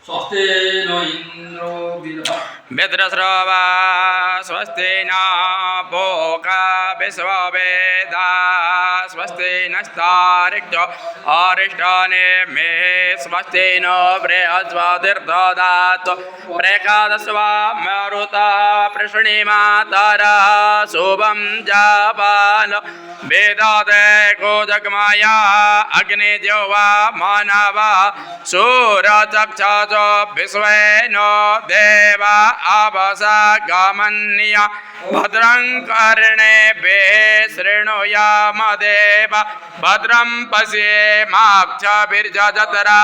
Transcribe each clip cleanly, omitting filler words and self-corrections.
स्वस्ति नो इंद्रो मित्रस्रवा स्वस्ति न पूषा विश्ववेदा स्वस्ति नस्तारिक्षो अरिष्टानेमिः स्वस्ति नो बृहस्पतिर्दधातु प्रकाशस्वा मरुता पृष्णिमातरा शुभं जापान वेदादे गोजगमाया अग्निज्योवा मानवा सूरचक्षुषो विश्वेनो देवा आभसा गामन्या भद्रं कर्णेभिः शृणुयाम देवा भद्रं पश्येमाक्षभिर्जजतरा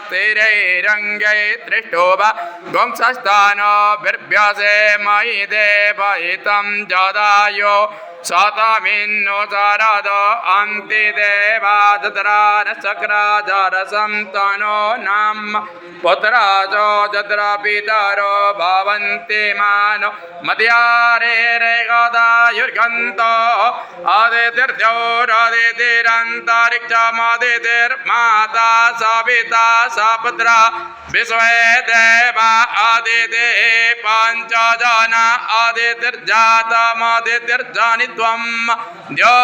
स्थिरैरङ्गैः दृष्टोवा गुंसस्तानो बिर्भ्यसे मयि देवहितं जदायो शतमिन्नो शारदो अन्ति देवा जतरा न चक्राजरसं तनो नाम पुत्राजो जत्रा पितरो भवन्ति मानो मध्यारे रेगदायुर्गन्तो आदितिर्द्यौरादितिरन्तरिक्षमदितिर्माता सविता सपुत्रा विश्वे देवा आदिते पञ्चजना आदितिर्जातमदितिर्जनित्वं द्यो